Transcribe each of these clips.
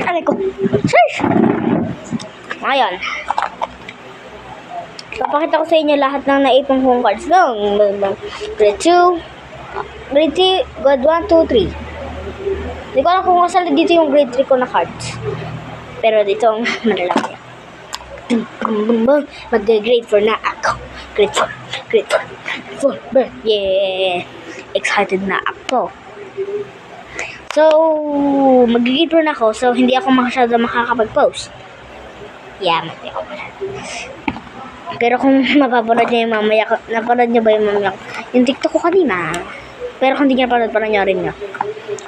Aray ko. Shush! Ngayon. Papakita ko sa inyo lahat ng naipong home cards. Grade 2. Grade 3. Grade 1, 2, 3. Hindi ko alam kung kasali dito yung grade 3 ko na cards. Pero dito ang malalaki. Mag-grade 4 na ako. Grade 4. Grade 4. Yeah! Excited na ako. So, mag-grade 4 na ako. So, hindi ako masyado makakapag-post. Yeah, hindi ako masyado. Pero kung mapapanood niyo yung mamaya, napanood niyo ba yung mamaya? Yung TikTok ko kanina. Pero kung hindi niyo napanood, panoorin niyo.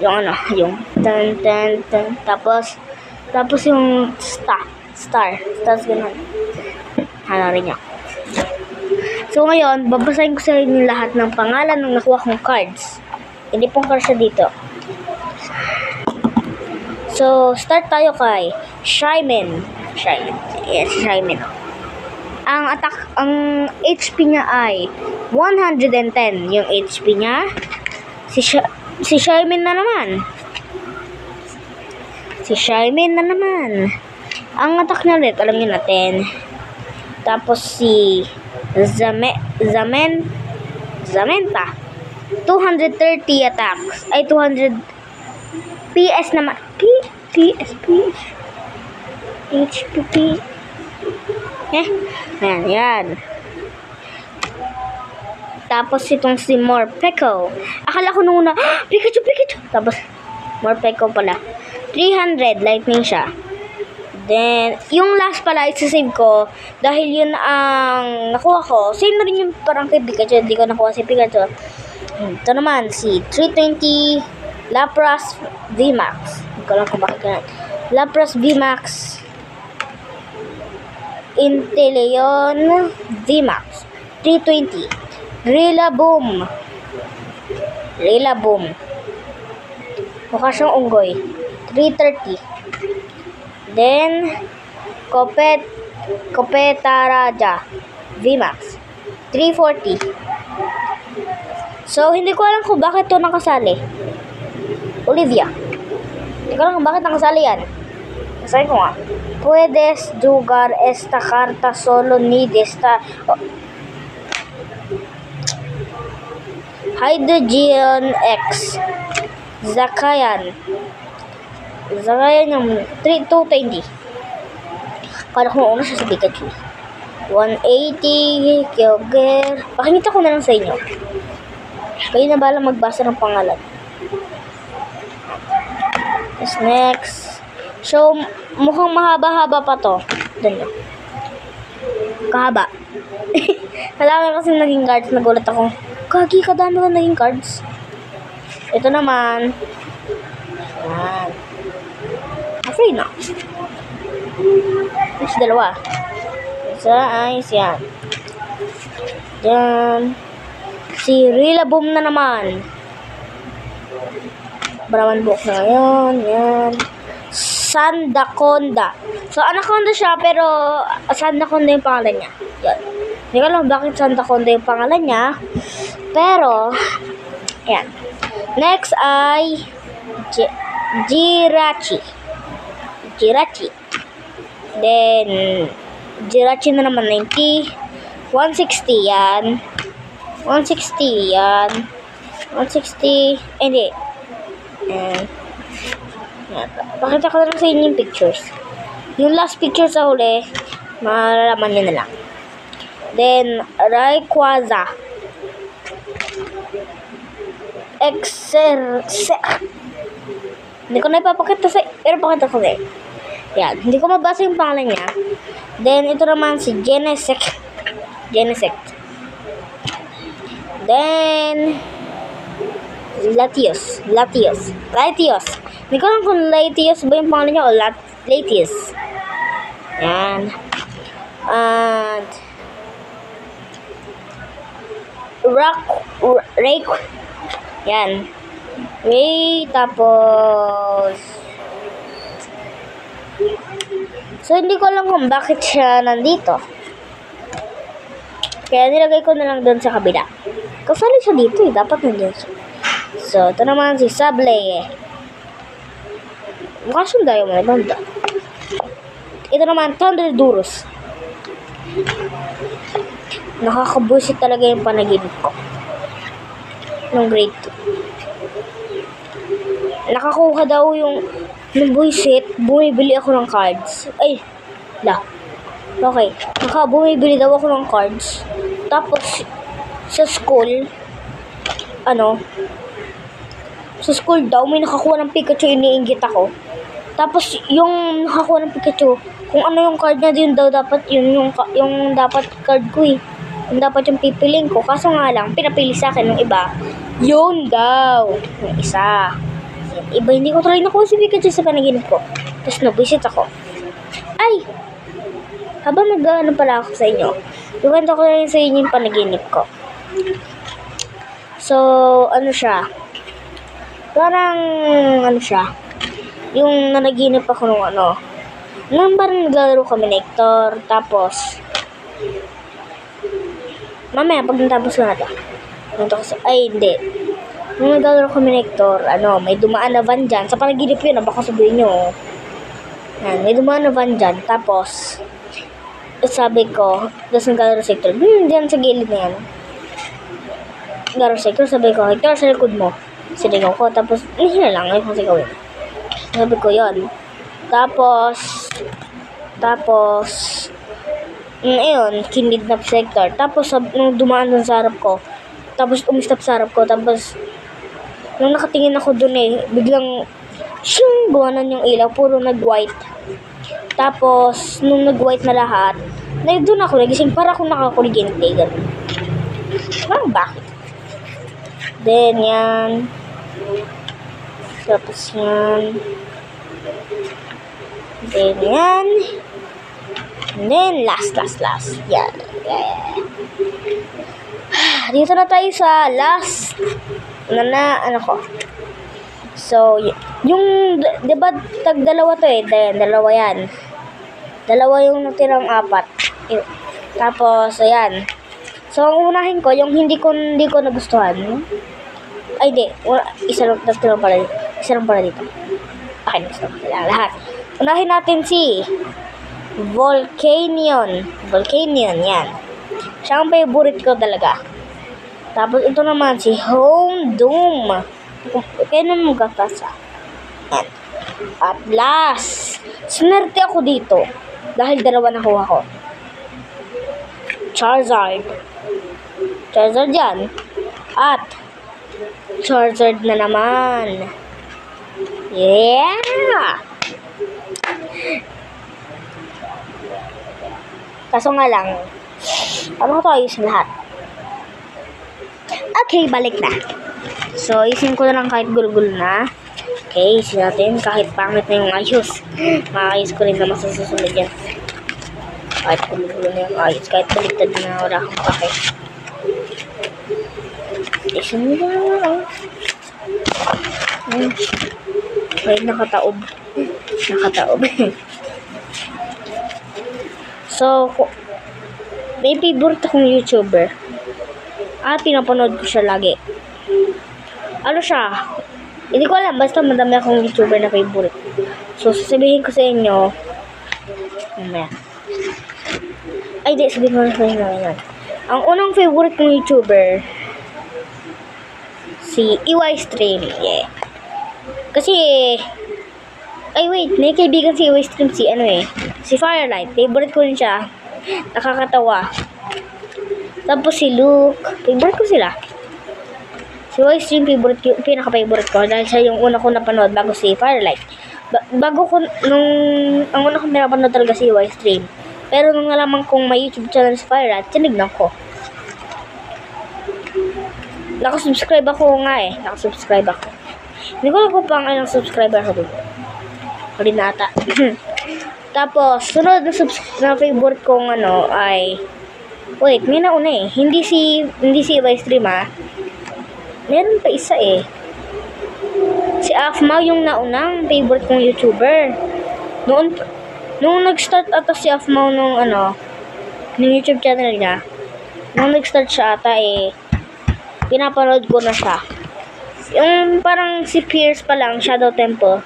Yung ano, yung tan. Tapos yung star. Tapos ganun. Hanapin niyo. So ngayon, babasahin ko sa inyo lahat ng pangalan ng nakuha kong cards. Hindi pong cards siya dito. So, start tayo kay Shyman. Yes, Shyman. Ang HP niya ay 110 yung HP niya. Si Shyman na naman. Ang attack niya ulit, alam niyo natin. Tapos si Zamenta. 230 attacks. Ay, 200 PS naman. PS. HP. Yan. Tapos itong si Morpeko. Akala ko nung una, Pikachu. Tapos, Morpeko pala. 300, lightning siya. Then, yung last pala, isa-save ko. Dahil yun ang nakuha ko. Same na rin yung parang kay Pikachu. Hindi ko nakuha si Pikachu. Ito naman, si 320 Lapras VMAX. Hindi ko alam kung bakit ganun. Lapras VMAX. Inteleon VMAX 320. Rillaboom. Mukha siyang unggoy. 330. Then Kopetaraja VMAX 340. So hindi ko alam kung bakit to nakasali. Olivia. Hindi ko alam kung bakit nakasali yan. Sabi ko nga, puedes jugar esta carta solo ni esta Hydrogen X Zakayan yung 220. Kala ko una siya sa Pikachu. 180 Kyogre. Pakingita ko na lang sa inyo. Kayo na bala magbasa ng pangalan. Next. So, mukhang mahaba-haba pa to. Doon. Kahaba. Alam mo kasi naging cards. Nagulat ako. Kagi, kadami ko naging cards. Ito naman. Yan. Afraid na. Mas dalawa. Isa ay siyan. Yan. Si Rillaboom na naman. Braman book na ngayon. Yan. Sandaconda. So, Anaconda siya, pero Sandaconda yung pangalan niya. Yan. Hindi ko alam bakit Sandaconda yung pangalan niya. Pero, yan. Next ay Jirachi. Then, Jirachi na naman 90. 160 yan. 160. Hindi. Pakita ko na lang sa inyo yung pictures. Yung last picture sa huli, malalaman nyo na lang. Then, Rayquaza. Hindi ko na ipapakita pero pakita ko na. Yan. Hindi ko mabasa yung pangalan niya. Then, ito naman si Genesect. Then, Latios. Hindi ko alam kung Latios ba yung pangalan niya o Latios. Yan. And Rake. Yan. Tapos so hindi ko alam kung bakit siya nandito. Kaya nilagay ko na lang doon sa kabila. Kasali siya dito dapat nandiyan siya. So ito naman si Sableye. Mukha siyang diamond. Banda. Ito naman, Thunder Duros. Nakakabusit talaga yung panaginip ko. Nung grade 2. Nakakuha daw yung buisit, bumibili ako ng cards. Ay, okay. Bumibili daw ako ng cards. Tapos, sa school daw, may nakakuha ng Pikachu, iniinggit ako. Tapos, yung nakakuha ng Pikachu, kung ano yung card niya, yun daw dapat, yung dapat card ko eh. Yung dapat yung pipiling ko. Kaso nga lang, pinapili sa akin ng iba. Yun daw. Yung isa. Iba, hindi ko try nakuha si Pikachu sa panaginip ko. Tapos nabisit ako. Ay! Habang pala ako sa inyo, iwento ko na rin sa inyo yung panaginip ko. So, parang, yung nanaginip ako nung parang naglalaro kami na Hector, tapos, mamaya, pag natapos ko na ito, hindi. Nung naglalaro kami na Hector, may dumaan na van dyan, sa panaginip yun, baka sabihin nyo, may dumaan na van dyan, tapos, sabi ko, tapos naglalaro sa Hector, dyan sa gilid na yan, naglalaro sa Hector, sabi ko, Hector, sa likod mo, sinigaw ko, tapos, hindi na lang, ayun kong sigawin. Sabi ko, yun. Tapos, ayun, kinidnap sa Hector. Tapos, nung dumaan dun sa harap ko, tapos umistap sa harap ko, tapos, nung nakatingin ako dun biglang, buwanan yung ilaw, puro nag-white. Tapos, nung nag-white na lahat, doon ako nagising, para akong nakakuligente, gano'n. Parang bakit? Then, yan. Tapos yan. Then yan. And then last. Yan. Dito na tayo sa last ko. So, yung, diba, dalawa to dalawa yan. Dalawa yung natirang 4. Tapos, ayan. So, ang unahin ko, yung hindi ko nagustuhan. Ay, di. Isa lang pala dito. Okay, gusto ko sila lahat. Unahin natin si Volcanion, yan. Siya ang favorite ko talaga. Tapos, ito naman si Home Doom. Kaya naman magkakasa. Yan. At last, sinerte ako dito. Dahil dalawa nakuha ko. Charizard yan. At Charizard na naman. Yeah! Kaso nga lang, paano ko ayusin lahat? Okay, balik na. So, ayusin ko na lang kahit gulo-gulo na. Okay, ayusin natin kahit pangit na yung ayos. Maayos ko rin naman sa susunod yan. Kahit gulo-gulo na yung ayos, kahit baliktad na wala akong pake. Ayusin mo na. Ay, nakataob. So, may favorite akong YouTuber. Pinapanood ko siya lagi. Siya? Hindi ko alam, basta madami akong YouTuber na favorite. So, sasabihin ko sa inyo, sabihin ko na sa inyo ngayon. Ang unang favorite kong YouTuber, si EY Stream. Yeah. Kasi, may kaibigan si EY Stream, si Firelight. Favorite ko rin siya. Nakakatawa. Tapos si Luke. Favorite ko sila. Si EY Stream, pinaka-favorite ko. Dahil siya yung una ko napanood bago si Firelight. Ang una kong pinapanood talaga si EY Stream. Pero nung nalaman kong may YouTube channel si Firelight, tinignan ko. Nakasubscribe ako. Hindi ko lang kung pang ilang subscriber ako dito. Rinata. Tapos, sunod na favorite kong ay... Wait, may nauna Hindi si EY Stream Meron pa isa Si Afmao yung naunang favorite kong YouTuber. Nung nag-start ata si Afmao nung YouTube channel niya. Nung nag-start siya ata pinapanood ko na siya. Yung parang si Pierce pa lang, Shadow Temple.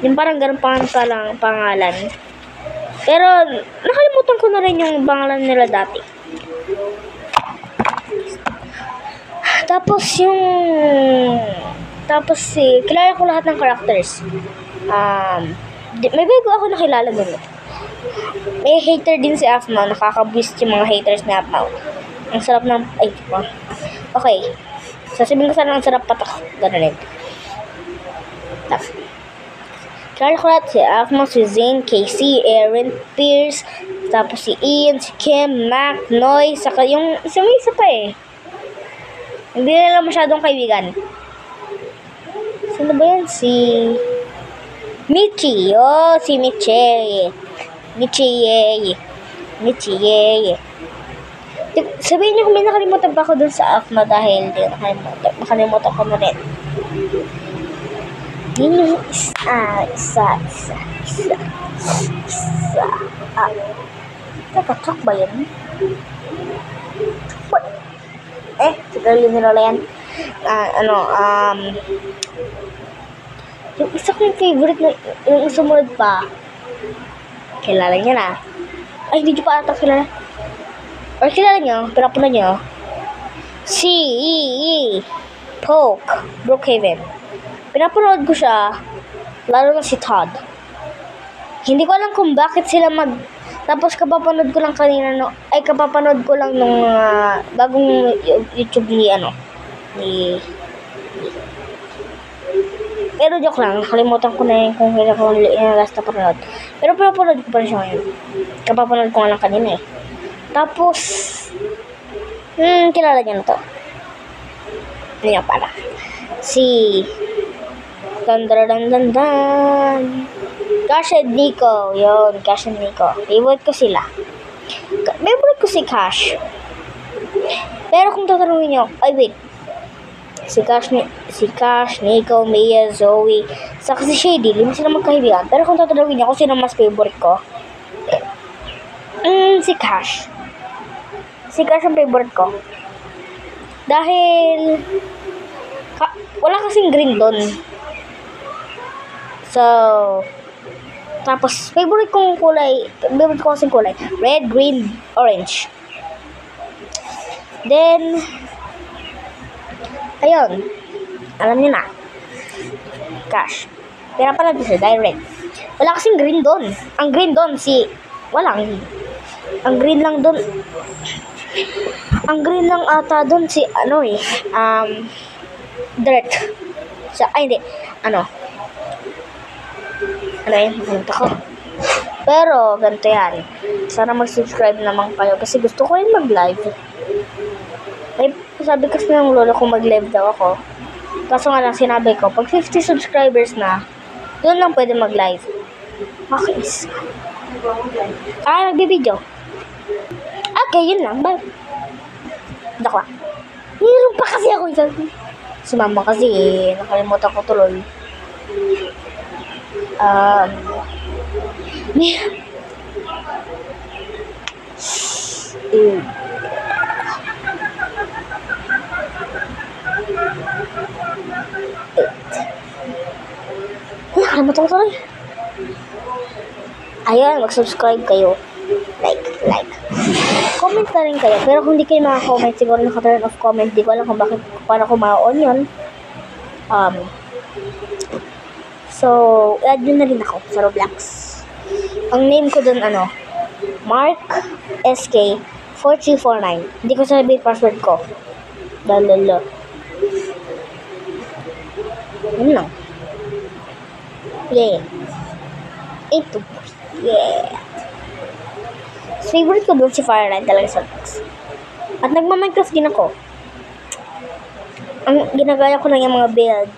Yung parang ganun pangalan. Pero, nakalimutan ko na rin yung pangalan nila dati. Kilala ko lahat ng characters. May bago ako nakilala dun. May hater din si Afma. Nakaka-boost yung mga haters ni Afma. Ang sarap ng... Okay. Sasabihin ko sana ang sarap patak. Ganun. Kilala ko lahat si Afma, si Zane, Casey, Aaron, Pierce, tapos si Ian, si Kim, Mac, Noy, saka yung isa pa eh. Hindi nila masyadong kaibigan. Sino ba yan? Si Michi. Si Michi. Michi. Sabihin niyo kung may nakalimutan pa ako dun sa Afma dahil hindi nakalimutan ko na rin. Yun yung isa. Nakatok ba yun? What? Siguro yun nila yan. Yung isa kong favorite na yung sumunod pa. Kilala niya na. Ay, hindi niyo pa ata kilala. Or kilala niyo, pinapunan niyo. Si Poke, Brookhaven. Pinapanood ko siya, lalo na si Todd. Hindi ko alam kung bakit sila tapos kapapanood ko lang nung bagong YouTube pero joke lang, nakalimutan ko na yun kung kailan ko last na panood. Pero pinapanood ko pa rin siya ngayon. Kapapanood ko nga lang kanina eh. Tapos, kilala niya na to. Ano niya pala? Si Cash and Nico. Yun, Cash and Nico. Favorite ko sila. Favorite ko si Cash. Pero kung tatanungin niyo, si Cash, Nico, Mia, Zoe, saka si Shady, hindi sila magkaibigan. Pero kung tatanungin niyo kung sino mas favorite ko, si Cash. Si Cash ang favorite ko. Dahil wala kasing green doon. So, tapos favorite ko kasing kulay, red, green, orange. Then, ayun, alam niyo na, Cash. Pero pala siya dahil red. Wala kasing green doon. Ang green doon ang green lang doon. Ang green lang ata doon si dirt. Hindi. Ano yun? Ganito ko. Pero, ganito yan. Sana mag-subscribe naman kayo kasi gusto ko rin mag-live. Sabi kasi ng lolo ko mag-live daw ako. Kaso nga lang sinabi ko, pag 50 subscribers na, doon lang pwede mag-live. Okay. Nagbibideo. Okay, yun lang. Bye. Dakwa. Meron pa kasi ako isa. Si mama kasi nakalimutan ko tuloy. Nakalimutan ko tuloy. Ayun, mag-subscribe kayo. Like. Comment na rin kayo. Pero kung di kayo maka-comment, siguro naka-turn off comment. Di ko alam kung paano ko ma-on yun. So, add nyo na rin ako sa Roblox. Ang name ko dun, Mark SK 4349. Hindi ko sabihin password ko. Lalala. Yun lang. Yeah. Ito. Yeah. Favorite ko doon si Firelight talaga sa Roblox. At nagma-Minecraft din ako. Ang ginagaya ko lang yung mga build.